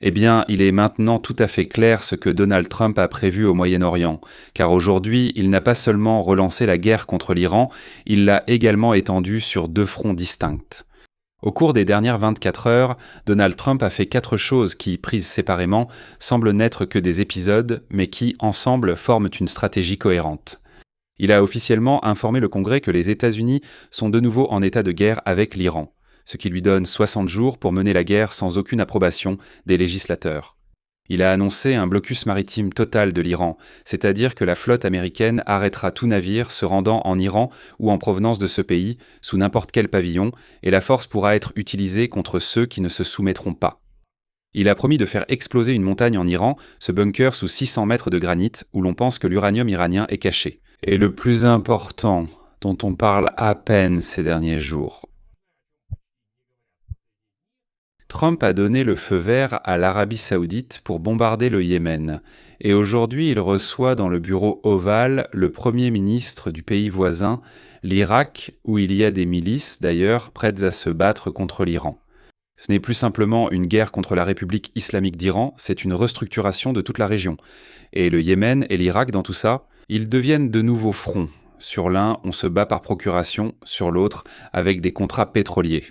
Eh bien, il est maintenant tout à fait clair ce que Donald Trump a prévu au Moyen-Orient, car aujourd'hui, il n'a pas seulement relancé la guerre contre l'Iran, il l'a également étendue sur deux fronts distincts. Au cours des dernières 24 heures, Donald Trump a fait quatre choses qui, prises séparément, semblent n'être que des épisodes, mais qui, ensemble, forment une stratégie cohérente. Il a officiellement informé le Congrès que les États-Unis sont de nouveau en état de guerre avec l'Iran, ce qui lui donne 60 jours pour mener la guerre sans aucune approbation des législateurs. Il a annoncé un blocus maritime total de l'Iran, c'est-à-dire que la flotte américaine arrêtera tout navire se rendant en Iran ou en provenance de ce pays, sous n'importe quel pavillon, et la force pourra être utilisée contre ceux qui ne se soumettront pas. Il a promis de faire exploser une montagne en Iran, ce bunker sous 600 mètres de granit, où l'on pense que l'uranium iranien est caché. Et le plus important, dont on parle à peine ces derniers jours. Trump a donné le feu vert à l'Arabie saoudite pour bombarder le Yémen. Et aujourd'hui, il reçoit dans le bureau ovale le Premier ministre du pays voisin, l'Irak, où il y a des milices, d'ailleurs, prêtes à se battre contre l'Iran. Ce n'est plus simplement une guerre contre la République islamique d'Iran, c'est une restructuration de toute la région. Et le Yémen et l'Irak, dans tout ça, ils deviennent de nouveaux fronts. Sur l'un, on se bat par procuration, sur l'autre, avec des contrats pétroliers.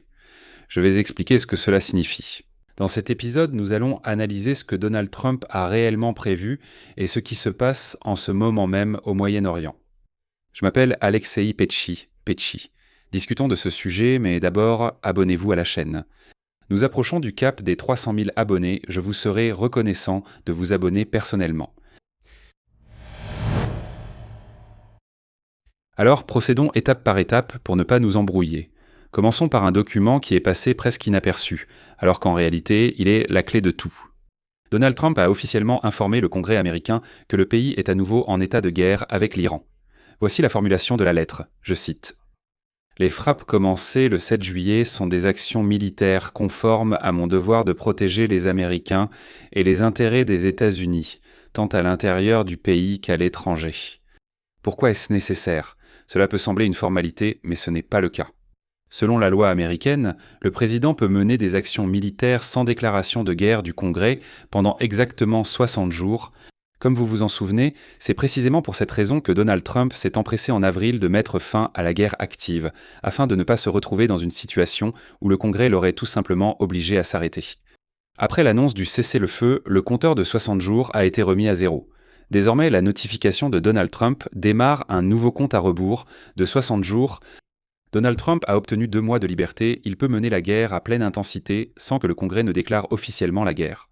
Je vais expliquer ce que cela signifie. Dans cet épisode, nous allons analyser ce que Donald Trump a réellement prévu et ce qui se passe en ce moment même au Moyen-Orient. Je m'appelle Alexei Petchi. Discutons de ce sujet, mais d'abord, abonnez-vous à la chaîne. Nous approchons du cap des 300 000 abonnés, je vous serai reconnaissant de vous abonner personnellement. Alors, procédons étape par étape pour ne pas nous embrouiller. Commençons par un document qui est passé presque inaperçu, alors qu'en réalité, il est la clé de tout. Donald Trump a officiellement informé le Congrès américain que le pays est à nouveau en état de guerre avec l'Iran. Voici la formulation de la lettre, je cite. « Les frappes commencées le 7 juillet sont des actions militaires conformes à mon devoir de protéger les Américains et les intérêts des États-Unis, tant à l'intérieur du pays qu'à l'étranger. » Pourquoi est-ce nécessaire ? Cela peut sembler une formalité, mais ce n'est pas le cas. Selon la loi américaine, le président peut mener des actions militaires sans déclaration de guerre du Congrès pendant exactement 60 jours. Comme vous vous en souvenez, c'est précisément pour cette raison que Donald Trump s'est empressé en avril de mettre fin à la guerre active, afin de ne pas se retrouver dans une situation où le Congrès l'aurait tout simplement obligé à s'arrêter. Après l'annonce du cessez-le-feu, le compteur de 60 jours a été remis à zéro. Désormais, la notification de Donald Trump démarre un nouveau compte à rebours de 60 jours. Donald Trump a obtenu 2 mois de liberté, il peut mener la guerre à pleine intensité sans que le Congrès ne déclare officiellement la guerre.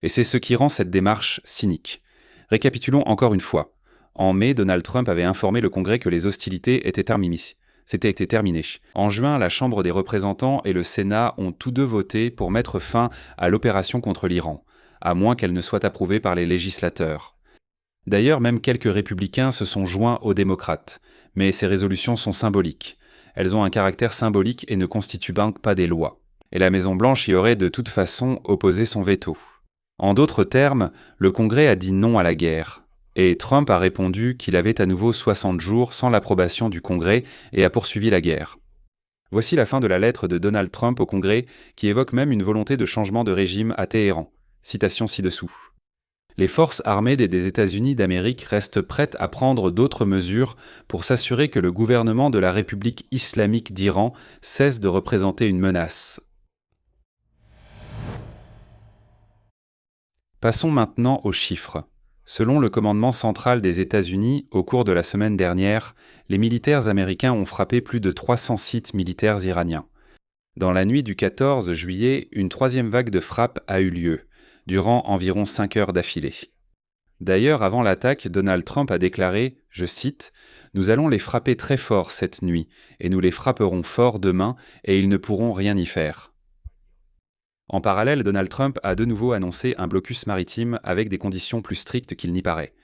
Et c'est ce qui rend cette démarche cynique. Récapitulons encore une fois. En mai, Donald Trump avait informé le Congrès que les hostilités étaient terminées. En juin, la Chambre des représentants et le Sénat ont tous deux voté pour mettre fin à l'opération contre l'Iran, à moins qu'elle ne soit approuvée par les législateurs. D'ailleurs, même quelques républicains se sont joints aux démocrates, mais ces résolutions sont symboliques. Elles ont un caractère symbolique et ne constituent donc pas des lois. Et la Maison-Blanche y aurait de toute façon opposé son veto. En d'autres termes, le Congrès a dit non à la guerre. Et Trump a répondu qu'il avait à nouveau 60 jours sans l'approbation du Congrès et a poursuivi la guerre. Voici la fin de la lettre de Donald Trump au Congrès qui évoque même une volonté de changement de régime à Téhéran. Citation ci-dessous. Les forces armées des États-Unis d'Amérique restent prêtes à prendre d'autres mesures pour s'assurer que le gouvernement de la République islamique d'Iran cesse de représenter une menace. Passons maintenant aux chiffres. Selon le commandement central des États-Unis, au cours de la semaine dernière, les militaires américains ont frappé plus de 300 sites militaires iraniens. Dans la nuit du 14 juillet, une 3e vague de frappes a eu lieu, durant environ 5 heures d'affilée. D'ailleurs, avant l'attaque, Donald Trump a déclaré, je cite, « Nous allons les frapper très fort cette nuit, et nous les frapperons fort demain, et ils ne pourront rien y faire. » En parallèle, Donald Trump a de nouveau annoncé un blocus maritime avec des conditions plus strictes qu'il n'y paraît.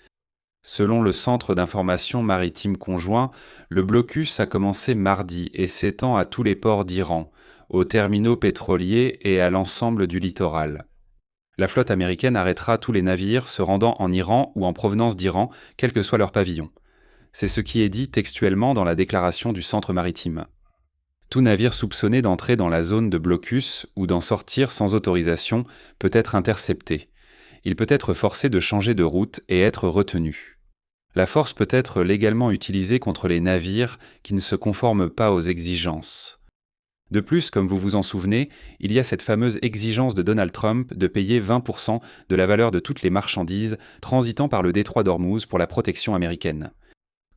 Selon le Centre d'information maritime conjoint, le blocus a commencé mardi et s'étend à tous les ports d'Iran, aux terminaux pétroliers et à l'ensemble du littoral. La flotte américaine arrêtera tous les navires se rendant en Iran ou en provenance d'Iran, quel que soit leur pavillon. C'est ce qui est dit textuellement dans la déclaration du centre maritime. Tout navire soupçonné d'entrer dans la zone de blocus ou d'en sortir sans autorisation peut être intercepté. Il peut être forcé de changer de route et être retenu. La force peut être légalement utilisée contre les navires qui ne se conforment pas aux exigences. De plus, comme vous vous en souvenez, il y a cette fameuse exigence de Donald Trump de payer 20% de la valeur de toutes les marchandises transitant par le détroit d'Ormuz pour la protection américaine.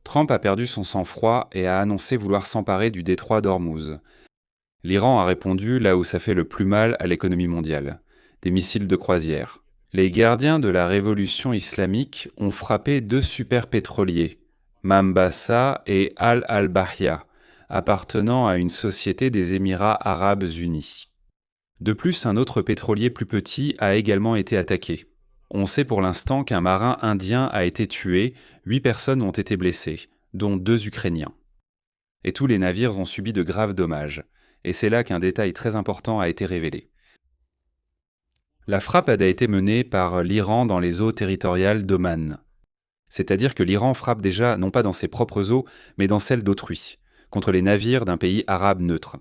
Trump a perdu son sang-froid et a annoncé vouloir s'emparer du détroit d'Ormuz. L'Iran a répondu là où ça fait le plus mal à l'économie mondiale, des missiles de croisière. Les gardiens de la révolution islamique ont frappé 2 superpétroliers, Mambasa et Al-Bahia, appartenant à une société des Émirats arabes unis. De plus, un autre pétrolier plus petit a également été attaqué. On sait pour l'instant qu'un marin indien a été tué, 8 personnes ont été blessées, dont 2 Ukrainiens. Et tous les navires ont subi de graves dommages. Et c'est là qu'un détail très important a été révélé. La frappe a été menée par l'Iran dans les eaux territoriales d'Oman. C'est-à-dire que l'Iran frappe déjà non pas dans ses propres eaux, mais dans celles d'autrui, contre les navires d'un pays arabe neutre.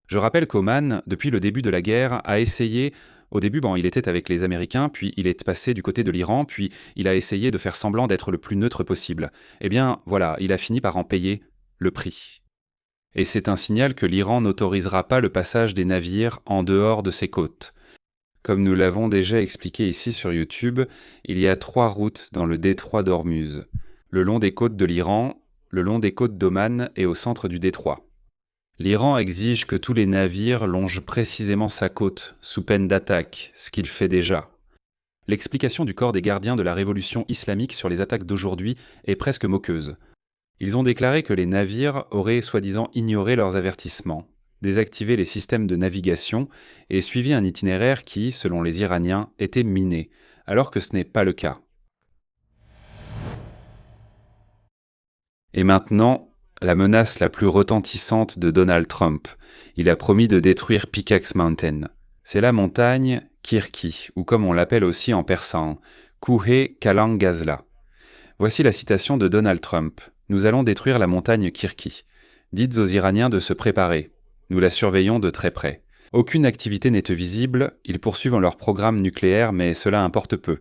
Je rappelle qu'Oman, depuis le début de la guerre, a essayé. Au début, il était avec les Américains, puis il est passé du côté de l'Iran, puis il a essayé de faire semblant d'être le plus neutre possible. Eh bien, voilà, il a fini par en payer le prix. Et c'est un signal que l'Iran n'autorisera pas le passage des navires en dehors de ses côtes. Comme nous l'avons déjà expliqué ici sur YouTube, il y a 3 routes dans le détroit d'Ormuz, le long des côtes de l'Iran, le long des côtes d'Oman et au centre du détroit. L'Iran exige que tous les navires longent précisément sa côte, sous peine d'attaque, ce qu'il fait déjà. L'explication du corps des gardiens de la révolution islamique sur les attaques d'aujourd'hui est presque moqueuse. Ils ont déclaré que les navires auraient soi-disant ignoré leurs avertissements, désactivé les systèmes de navigation et suivi un itinéraire qui, selon les Iraniens, était miné, alors que ce n'est pas le cas. Et maintenant, la menace la plus retentissante de Donald Trump. Il a promis de détruire Pickaxe Mountain. C'est la montagne Kirki, ou comme on l'appelle aussi en persan, Kuhe Kalang Gazla. Voici la citation de Donald Trump. Nous allons détruire la montagne Kirki. Dites aux Iraniens de se préparer. Nous la surveillons de très près. Aucune activité n'est visible, ils poursuivent leur programme nucléaire, mais cela importe peu.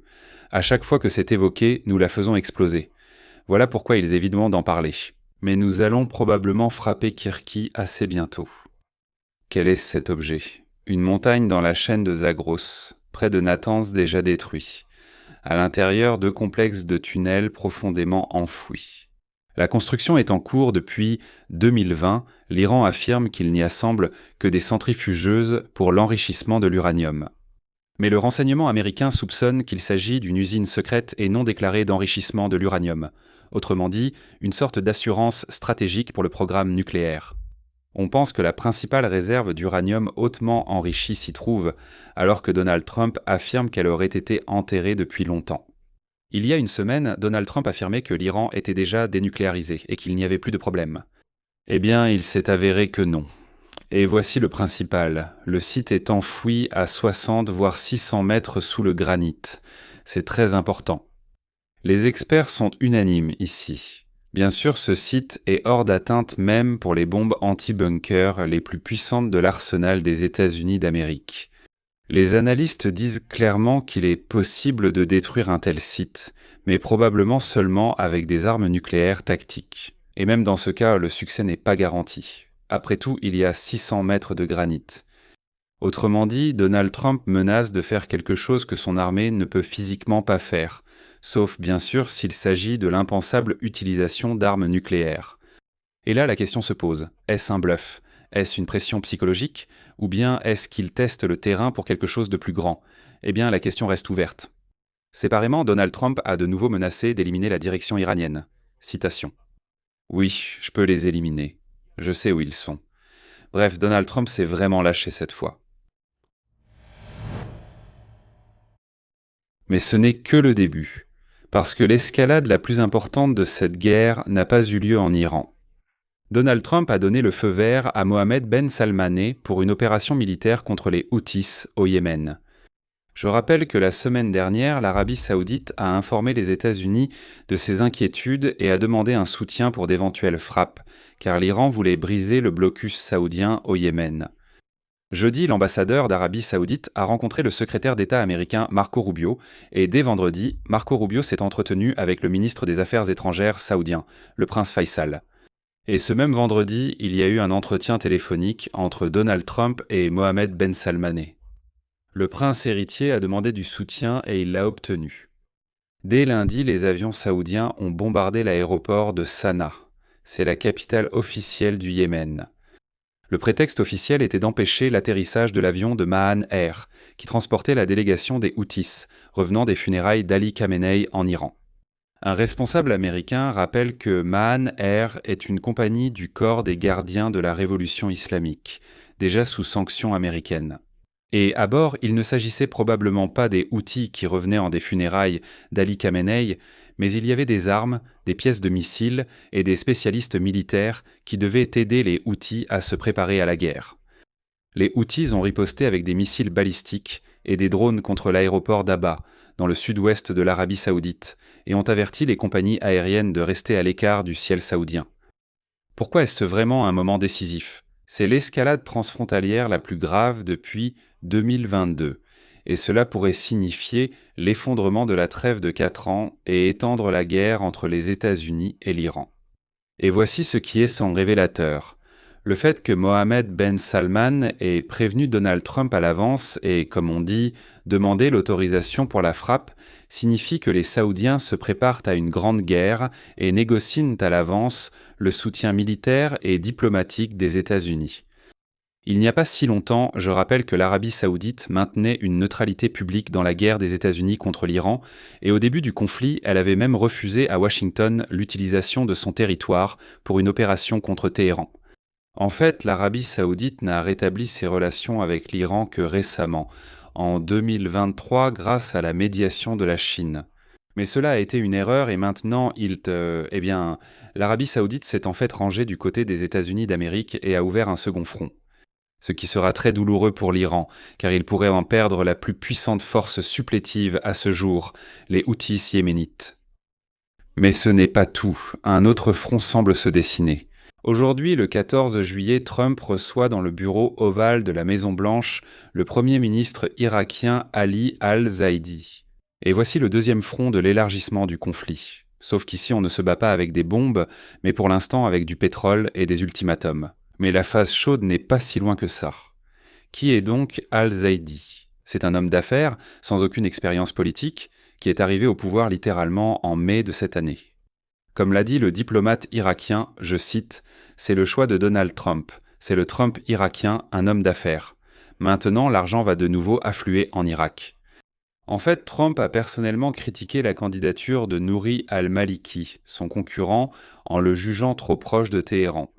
À chaque fois que c'est évoqué, nous la faisons exploser. Voilà pourquoi ils évitent d'en parler. Mais nous allons probablement frapper Kirki assez bientôt. Quel est cet objet ? Une montagne dans la chaîne de Zagros, près de Natanz déjà détruit. À l'intérieur, 2 complexes de tunnels profondément enfouis. La construction est en cours depuis 2020. L'Iran affirme qu'il n'y assemble que des centrifugeuses pour l'enrichissement de l'uranium. Mais le renseignement américain soupçonne qu'il s'agit d'une usine secrète et non déclarée d'enrichissement de l'uranium. Autrement dit, une sorte d'assurance stratégique pour le programme nucléaire. On pense que la principale réserve d'uranium hautement enrichi s'y trouve, alors que Donald Trump affirme qu'elle aurait été enterrée depuis longtemps. Il y a une semaine, Donald Trump affirmait que l'Iran était déjà dénucléarisé et qu'il n'y avait plus de problème. Eh bien, il s'est avéré que non. Et voici le principal. Le site est enfoui à 60 voire 600 mètres sous le granit. C'est très important. Les experts sont unanimes ici. Bien sûr, ce site est hors d'atteinte même pour les bombes anti-bunker les plus puissantes de l'arsenal des États-Unis d'Amérique. Les analystes disent clairement qu'il est possible de détruire un tel site, mais probablement seulement avec des armes nucléaires tactiques. Et même dans ce cas, le succès n'est pas garanti. Après tout, il y a 600 mètres de granit. Autrement dit, Donald Trump menace de faire quelque chose que son armée ne peut physiquement pas faire, sauf bien sûr s'il s'agit de l'impensable utilisation d'armes nucléaires. Et là, la question se pose, est-ce un bluff ? Est-ce une pression psychologique ? Ou bien est-ce qu'il teste le terrain pour quelque chose de plus grand ? Eh bien, la question reste ouverte. Séparément, Donald Trump a de nouveau menacé d'éliminer la direction iranienne. Citation. Oui, je peux les éliminer. Je sais où ils sont. Bref, Donald Trump s'est vraiment lâché cette fois. Mais ce n'est que le début, parce que l'escalade la plus importante de cette guerre n'a pas eu lieu en Iran. Donald Trump a donné le feu vert à Mohammed Ben Salmaneh pour une opération militaire contre les Houthis au Yémen. Je rappelle que la semaine dernière, l'Arabie saoudite a informé les États-Unis de ses inquiétudes et a demandé un soutien pour d'éventuelles frappes, car l'Iran voulait briser le blocus saoudien au Yémen. Jeudi, l'ambassadeur d'Arabie saoudite a rencontré le secrétaire d'État américain Marco Rubio, et dès vendredi, Marco Rubio s'est entretenu avec le ministre des Affaires étrangères saoudien, le prince Faisal. Et ce même vendredi, il y a eu un entretien téléphonique entre Donald Trump et Mohammed Ben Salmané. Le prince héritier a demandé du soutien et il l'a obtenu. Dès lundi, les avions saoudiens ont bombardé l'aéroport de Sanaa. C'est la capitale officielle du Yémen. Le prétexte officiel était d'empêcher l'atterrissage de l'avion de Mahan Air, qui transportait la délégation des Houthis, revenant des funérailles d'Ali Khamenei en Iran. Un responsable américain rappelle que Mahan Air est une compagnie du corps des gardiens de la révolution islamique, déjà sous sanctions américaines. Et à bord, il ne s'agissait probablement pas des Houthis qui revenaient en des funérailles d'Ali Khamenei, mais il y avait des armes, des pièces de missiles et des spécialistes militaires qui devaient aider les Houthis à se préparer à la guerre. Les Houthis ont riposté avec des missiles balistiques et des drones contre l'aéroport d'Abha, dans le sud-ouest de l'Arabie saoudite, et ont averti les compagnies aériennes de rester à l'écart du ciel saoudien. Pourquoi est-ce vraiment un moment décisif ? C'est l'escalade transfrontalière la plus grave depuis 2022, et cela pourrait signifier l'effondrement de la trêve de 4 ans et étendre la guerre entre les États-Unis et l'Iran. Et voici ce qui est son révélateur. Le fait que Mohammed Ben Salman ait prévenu Donald Trump à l'avance et, comme on dit, demandé l'autorisation pour la frappe, signifie que les Saoudiens se préparent à une grande guerre et négocient à l'avance le soutien militaire et diplomatique des États-Unis. Il n'y a pas si longtemps, je rappelle que l'Arabie saoudite maintenait une neutralité publique dans la guerre des États-Unis contre l'Iran, et au début du conflit, elle avait même refusé à Washington l'utilisation de son territoire pour une opération contre Téhéran. En fait, l'Arabie saoudite n'a rétabli ses relations avec l'Iran que récemment, en 2023 grâce à la médiation de la Chine. Mais cela a été une erreur et maintenant, l'Arabie saoudite s'est en fait rangée du côté des États-Unis d'Amérique et a ouvert un second front. Ce qui sera très douloureux pour l'Iran, car il pourrait en perdre la plus puissante force supplétive à ce jour, les Houthis yéménites. Mais ce n'est pas tout, un autre front semble se dessiner. Aujourd'hui, le 14 juillet, Trump reçoit dans le bureau ovale de la Maison-Blanche le Premier ministre irakien Ali al-Zaidi. Et voici le deuxième front de l'élargissement du conflit. Sauf qu'ici, on ne se bat pas avec des bombes, mais pour l'instant avec du pétrole et des ultimatums. Mais la phase chaude n'est pas si loin que ça. Qui est donc al-Zaidi ? C'est un homme d'affaires, sans aucune expérience politique, qui est arrivé au pouvoir littéralement en mai de cette année. Comme l'a dit le diplomate irakien, je cite, « C'est le choix de Donald Trump. C'est le Trump irakien, un homme d'affaires. Maintenant, l'argent va de nouveau affluer en Irak. » En fait, Trump a personnellement critiqué la candidature de Nouri al-Maliki, son concurrent, en le jugeant trop proche de Téhéran.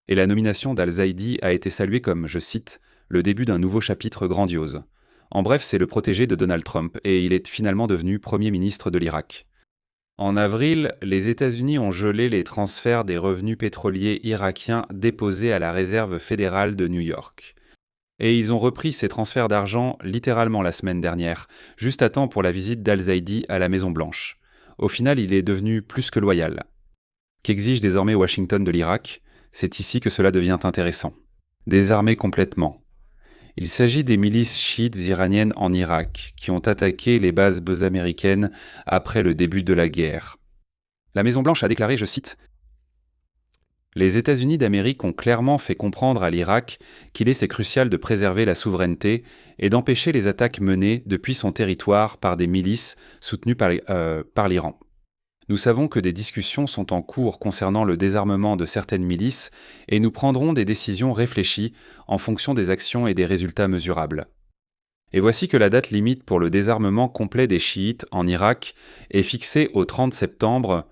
Et la nomination d'al-Zaidi a été saluée comme, je cite, « le début d'un nouveau chapitre grandiose ». En bref, c'est le protégé de Donald Trump, et il est finalement devenu Premier ministre de l'Irak. En avril, les États-Unis ont gelé les transferts des revenus pétroliers irakiens déposés à la Réserve fédérale de New York. Et ils ont repris ces transferts d'argent littéralement la semaine dernière, juste à temps pour la visite d'al-Zaidi à la Maison-Blanche. Au final, il est devenu plus que loyal. Qu'exige désormais Washington de l'Irak ? C'est ici que cela devient intéressant. Désarmer complètement. Il s'agit des milices chiites iraniennes en Irak, qui ont attaqué les bases américaines après le début de la guerre. La Maison-Blanche a déclaré, je cite, « Les États-Unis d'Amérique ont clairement fait comprendre à l'Irak qu'il est crucial de préserver la souveraineté et d'empêcher les attaques menées depuis son territoire par des milices soutenues par l'Iran. Nous savons que des discussions sont en cours concernant le désarmement de certaines milices et nous prendrons des décisions réfléchies en fonction des actions et des résultats mesurables. » Et voici que la date limite pour le désarmement complet des chiites en Irak est fixée au 30 septembre.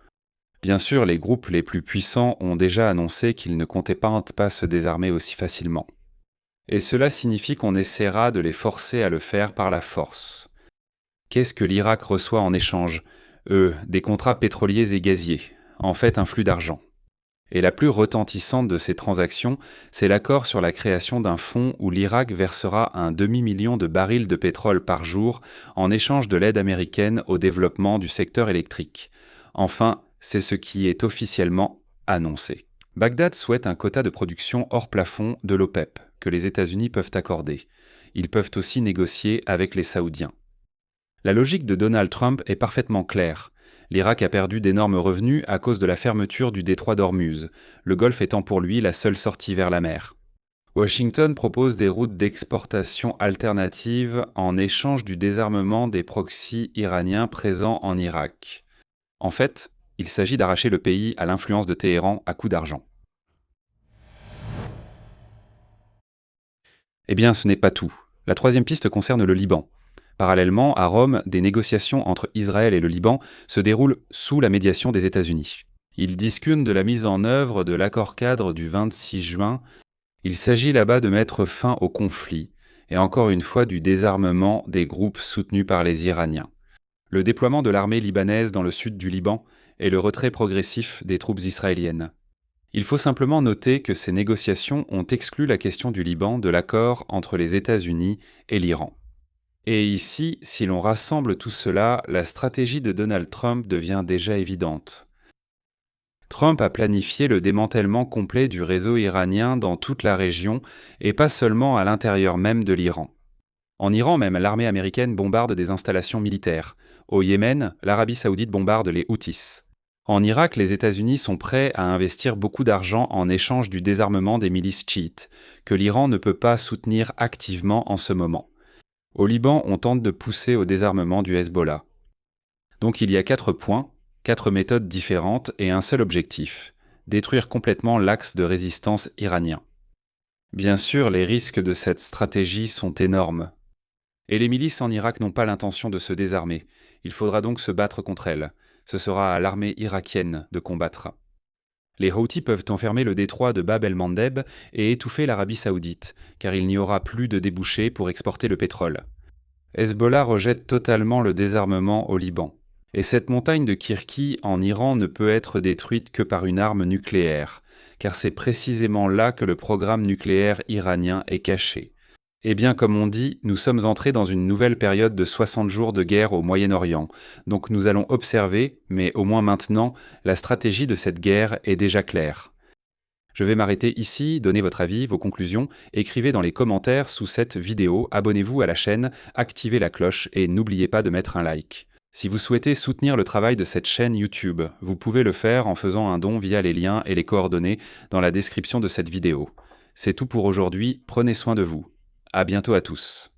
Bien sûr, les groupes les plus puissants ont déjà annoncé qu'ils ne comptaient pas se désarmer aussi facilement. Et cela signifie qu'on essaiera de les forcer à le faire par la force. Qu'est-ce que l'Irak reçoit en échange ? Des contrats pétroliers et gaziers, en fait un flux d'argent. Et la plus retentissante de ces transactions, c'est l'accord sur la création d'un fonds où l'Irak versera un demi-million de barils de pétrole par jour en échange de l'aide américaine au développement du secteur électrique. Enfin, c'est ce qui est officiellement annoncé. Bagdad souhaite un quota de production hors plafond de l'OPEP que les États-Unis peuvent accorder. Ils peuvent aussi négocier avec les Saoudiens. La logique de Donald Trump est parfaitement claire. L'Irak a perdu d'énormes revenus à cause de la fermeture du détroit d'Ormuz, le Golfe étant pour lui la seule sortie vers la mer. Washington propose des routes d'exportation alternatives en échange du désarmement des proxys iraniens présents en Irak. En fait, il s'agit d'arracher le pays à l'influence de Téhéran à coups d'argent. Eh bien, ce n'est pas tout. La troisième piste concerne le Liban. Parallèlement, à Rome, des négociations entre Israël et le Liban se déroulent sous la médiation des États-Unis. Ils discutent de la mise en œuvre de l'accord-cadre du 26 juin. Il s'agit là-bas de mettre fin au conflit, et encore une fois du désarmement des groupes soutenus par les Iraniens. Le déploiement de l'armée libanaise dans le sud du Liban et le retrait progressif des troupes israéliennes. Il faut simplement noter que ces négociations ont exclu la question du Liban de l'accord entre les États-Unis et l'Iran. Et ici, si l'on rassemble tout cela, la stratégie de Donald Trump devient déjà évidente. Trump a planifié le démantèlement complet du réseau iranien dans toute la région et pas seulement à l'intérieur même de l'Iran. En Iran même, l'armée américaine bombarde des installations militaires. Au Yémen, l'Arabie saoudite bombarde les Houthis. En Irak, les États-Unis sont prêts à investir beaucoup d'argent en échange du désarmement des milices chiites, que l'Iran ne peut pas soutenir activement en ce moment. Au Liban, on tente de pousser au désarmement du Hezbollah. Donc il y a 4 points, 4 méthodes différentes et un seul objectif, détruire complètement l'axe de résistance iranien. Bien sûr, les risques de cette stratégie sont énormes. Et les milices en Irak n'ont pas l'intention de se désarmer. Il faudra donc se battre contre elles. Ce sera à l'armée irakienne de combattre. Les Houthis peuvent enfermer le détroit de Bab el-Mandeb et étouffer l'Arabie saoudite, car il n'y aura plus de débouchés pour exporter le pétrole. Hezbollah rejette totalement le désarmement au Liban. Et cette montagne de Kirki en Iran ne peut être détruite que par une arme nucléaire, car c'est précisément là que le programme nucléaire iranien est caché. Eh bien, comme on dit, nous sommes entrés dans une nouvelle période de 60 jours de guerre au Moyen-Orient. Donc nous allons observer, mais au moins maintenant, la stratégie de cette guerre est déjà claire. Je vais m'arrêter ici, donnez votre avis, vos conclusions, écrivez dans les commentaires sous cette vidéo, abonnez-vous à la chaîne, activez la cloche et n'oubliez pas de mettre un like. Si vous souhaitez soutenir le travail de cette chaîne YouTube, vous pouvez le faire en faisant un don via les liens et les coordonnées dans la description de cette vidéo. C'est tout pour aujourd'hui, prenez soin de vous. À bientôt à tous.